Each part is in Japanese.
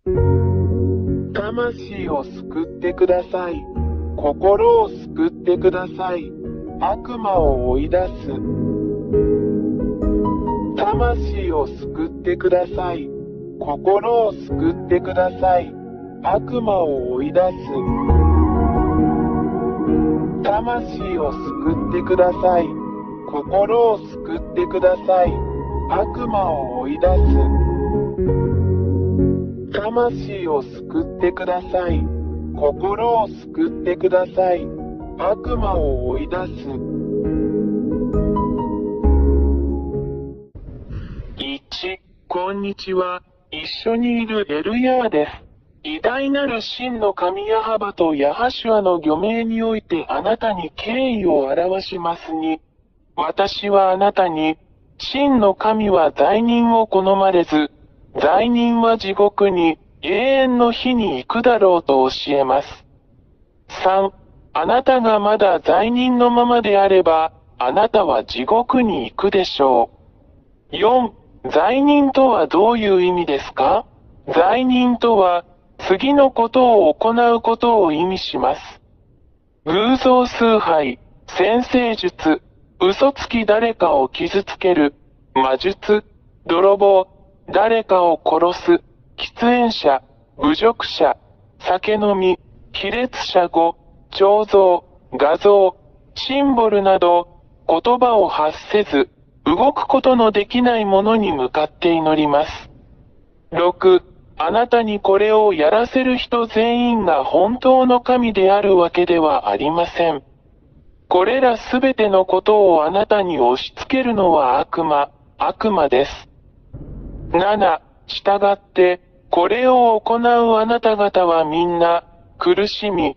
魂を救ってください。心を救ってください。悪魔を追い出す。魂を救ってください。心を救ってください。悪魔を追い出す。魂を救ってください。心を救ってください。悪魔を追い出す。魂を救ってください。心を救ってください。悪魔を追い出す。1、こんにちは。一緒にいるエルヤーです。偉大なる真の神ヤハバとヤハシュアの御名においてあなたに敬意を表しますに、私はあなたに、真の神は罪人を好まれず、罪人は地獄に永遠の火に行くだろうと教えます。3、あなたがまだ罪人のままであれば、あなたは地獄に行くでしょう。4、罪人とはどういう意味ですか？罪人とは、次のことを行うことを意味します。偶像崇拝、占星術、嘘つき誰かを傷つける、魔術、泥棒、誰かを殺す、喫煙者、侮辱者、酒飲み、卑劣者語、彫像、画像、シンボルなど、言葉を発せず、動くことのできないものに向かって祈ります。6、あなたにこれをやらせる人全員が本当の神であるわけではありません。これらすべてのことをあなたに押し付けるのは悪魔です。7、従って、これを行うあなた方はみんな、苦しみ、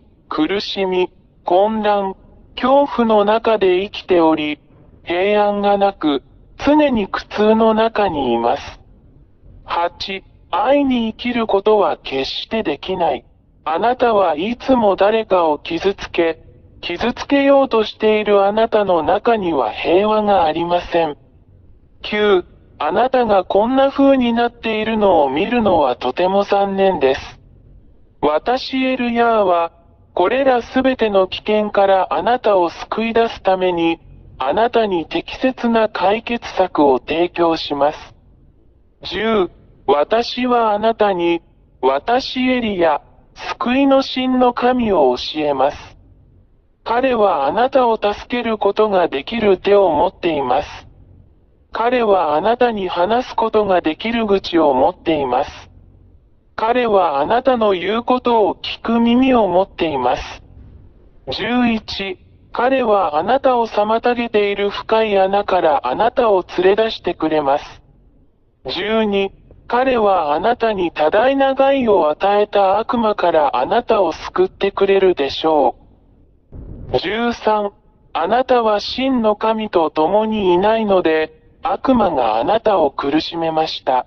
混乱、恐怖の中で生きており、平安がなく、常に苦痛の中にいます。8、愛に生きることは決してできない。あなたはいつも誰かを傷つけようとしているあなたの中には平和がありません。9、あなたがこんな風になっているのを見るのはとても残念です。私エルヤーは、これらすべての危険からあなたを救い出すために、あなたに適切な解決策を提供します。10、私はあなたに、私エリヤ、救いの神の神を教えます。彼はあなたを助けることができる手を持っています。彼はあなたに話すことができる口を持っています。彼はあなたの言うことを聞く耳を持っています。11、彼はあなたを妨げている深い穴からあなたを連れ出してくれます。12、彼はあなたに多大な害を与えた悪魔からあなたを救ってくれるでしょう。13、あなたは真の神と共にいないので、悪魔があなたを苦しめました。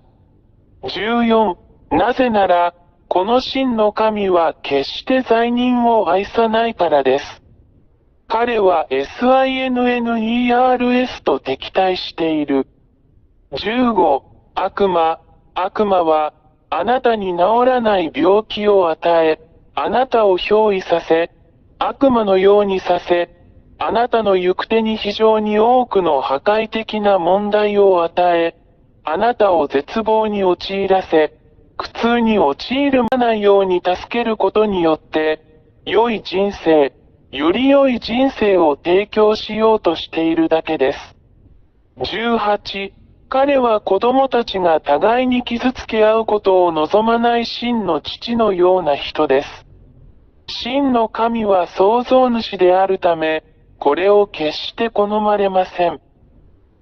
14、なぜなら、この真の神は決して罪人を愛さないからです。彼は SINNERS と敵対している。15、悪魔は、あなたに治らない病気を与え、あなたを憑依させ、悪魔のようにさせ、あなたの行く手に非常に多くの破壊的な問題を与え、あなたを絶望に陥らせ、苦痛に陥るないように助けることによって、より良い人生を提供しようとしているだけです。18、彼は子供たちが互いに傷つけ合うことを望まない真の父のような人です。真の神は創造主であるため、これを決して好まれません。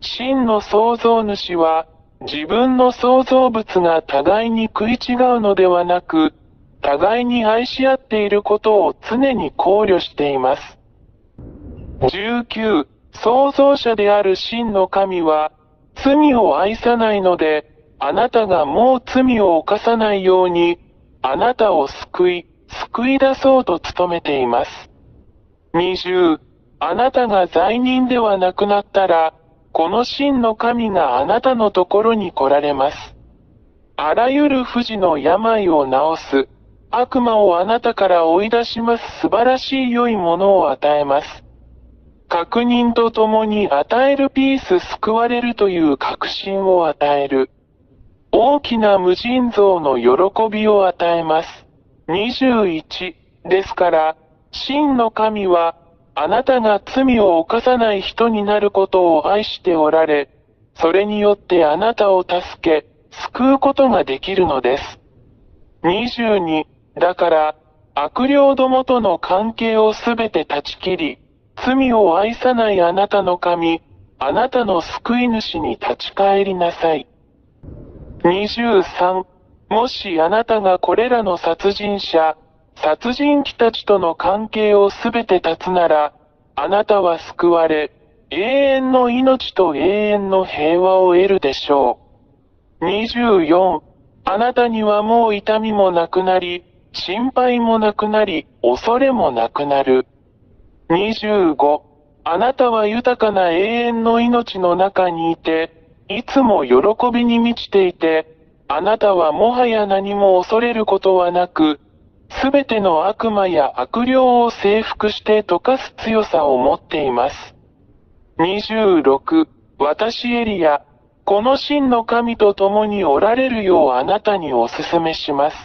真の創造主は、自分の創造物が互いに食い違うのではなく、互いに愛し合っていることを常に考慮しています。19、創造者である真の神は、罪を愛さないので、あなたがもう罪を犯さないように、あなたを救い出そうと努めています。20、あなたが罪人ではなくなったら、この真の神があなたのところに来られます。あらゆる不治の病を治す。悪魔をあなたから追い出します。素晴らしい良いものを与えます。確認とともに与えるピース救われるという確信を与える。大きな無尽蔵の喜びを与えます。21ですから、真の神は、あなたが罪を犯さない人になることを愛しておられ、それによってあなたを助け、救うことができるのです。22だから、悪霊どもとの関係をすべて断ち切り、罪を愛さないあなたの神、あなたの救い主に立ち返りなさい。23もしあなたがこれらの殺人者、殺人鬼たちとの関係をすべて断つなら、あなたは救われ、永遠の命と永遠の平和を得るでしょう。24あなたにはもう痛みもなくなり、心配もなくなり、恐れもなくなる。25あなたは豊かな永遠の命の中にいて、いつも喜びに満ちていて、あなたはもはや何も恐れることはなく、すべての悪魔や悪霊を征服して溶かす強さを持っています。26私エリア、この真の神と共におられるようあなたにお勧めします。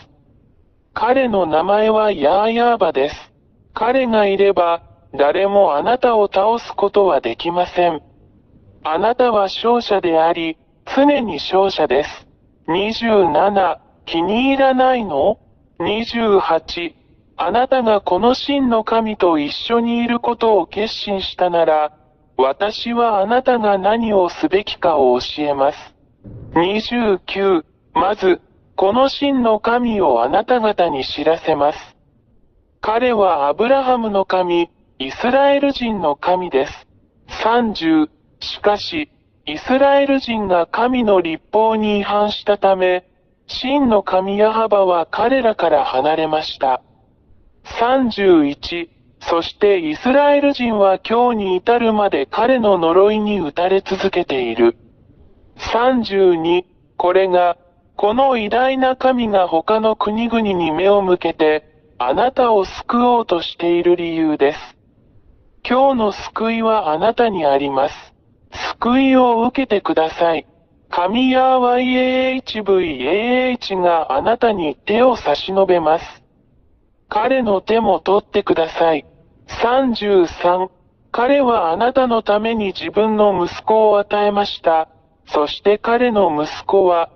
彼の名前はヤーヤーバです。彼がいれば、誰もあなたを倒すことはできません。あなたは勝者であり、常に勝者です。27、気に入らないの ?28、あなたがこの真の神と一緒にいることを決心したなら、私はあなたが何をすべきかを教えます。29、まず、この真の神をあなた方に知らせます。彼はアブラハムの神、イスラエル人の神です。30、しかし、イスラエル人が神の律法に違反したため、真の神ヤハバは彼らから離れました。31、そしてイスラエル人は今日に至るまで彼の呪いに打たれ続けている。32、これが、この偉大な神が他の国々に目を向けて、あなたを救おうとしている理由です。今日の救いはあなたにあります。救いを受けてください。神ヤー YAHVAH があなたに手を差し伸べます。彼の手も取ってください。33、彼はあなたのために自分の息子を与えました。そして彼の息子は、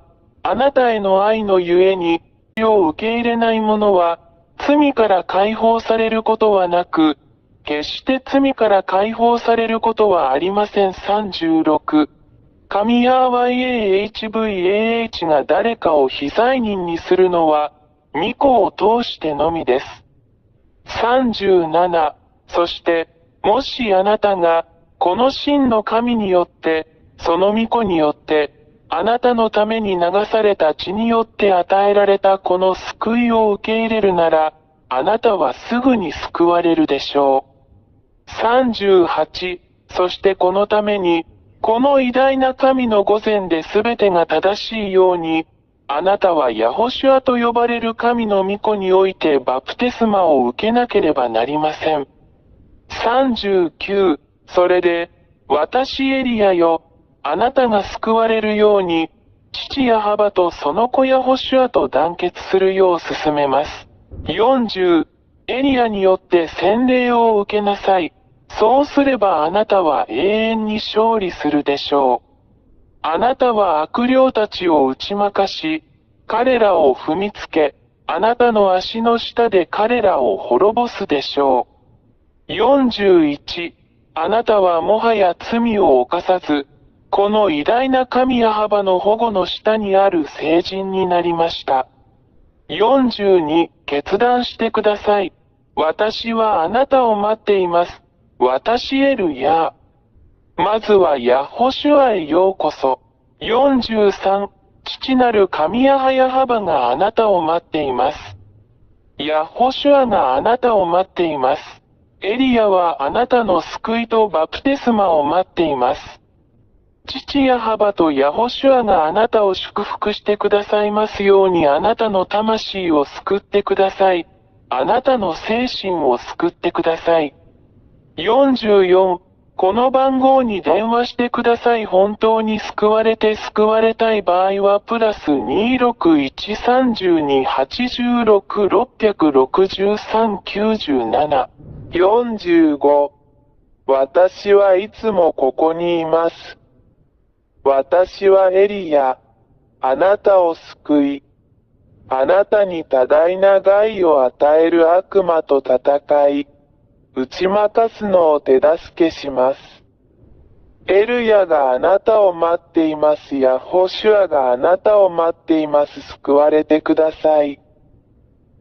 あなたへの愛のゆえに、を受け入れない者は、罪から解放されることはなく、決して罪から解放されることはありません。36、神ヤー YAHVAH が誰かを非罪人にするのは、御子を通してのみです。37、そして、もしあなたが、この真の神によって、その御子によって、あなたのために流された血によって与えられたこの救いを受け入れるなら、あなたはすぐに救われるでしょう。38、そしてこのために、この偉大な神の御前で全てが正しいように、あなたはヤホシュアと呼ばれる神の御子においてバプテスマを受けなければなりません。39、それで、私エリアよ、あなたが救われるように、父ヤハバとその子ヤホシュアと団結するよう進めます。40、エリアによって洗礼を受けなさい。そうすればあなたは永遠に勝利するでしょう。あなたは悪霊たちを打ち負かし、彼らを踏みつけ、あなたの足の下で彼らを滅ぼすでしょう。41、あなたはもはや罪を犯さず、この偉大な神ヤハバの保護の下にある聖人になりました。42、決断してください。私はあなたを待っています。私エルヤー。まずはヤホシュアへようこそ。43、父なる神ヤハヤハバがあなたを待っています。ヤホシュアがあなたを待っています。エリアはあなたの救いとバプテスマを待っています。父ヤハバとヤホシュアがあなたを祝福してくださいますように、あなたの魂を救ってください。あなたの精神を救ってください。44、この番号に電話してください。本当に救われて救われたい場合はプラス2613286666397。45、私はいつもここにいます。私はエリヤ。あなたを救い、あなたに多大な害を与える悪魔と戦い、打ち負かすのを手助けします。エルヤがあなたを待っています。ヤホシュアがあなたを待っています。救われてください。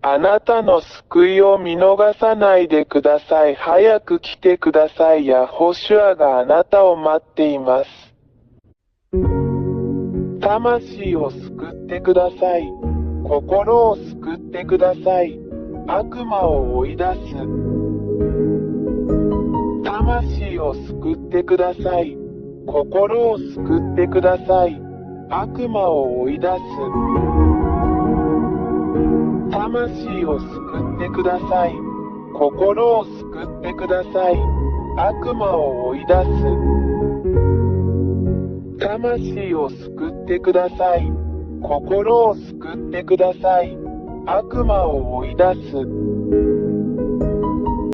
あなたの救いを見逃さないでください。早く来てください。ヤホシュアがあなたを待っています。魂を救ってください。心を救ってください。悪魔を追い出す。魂を救ってください。心を救ってください。悪魔を追い出す。魂を救ってください。心を救ってください。悪魔を追い出す。魂を救ってください。心を救ってください。悪魔を追い出す。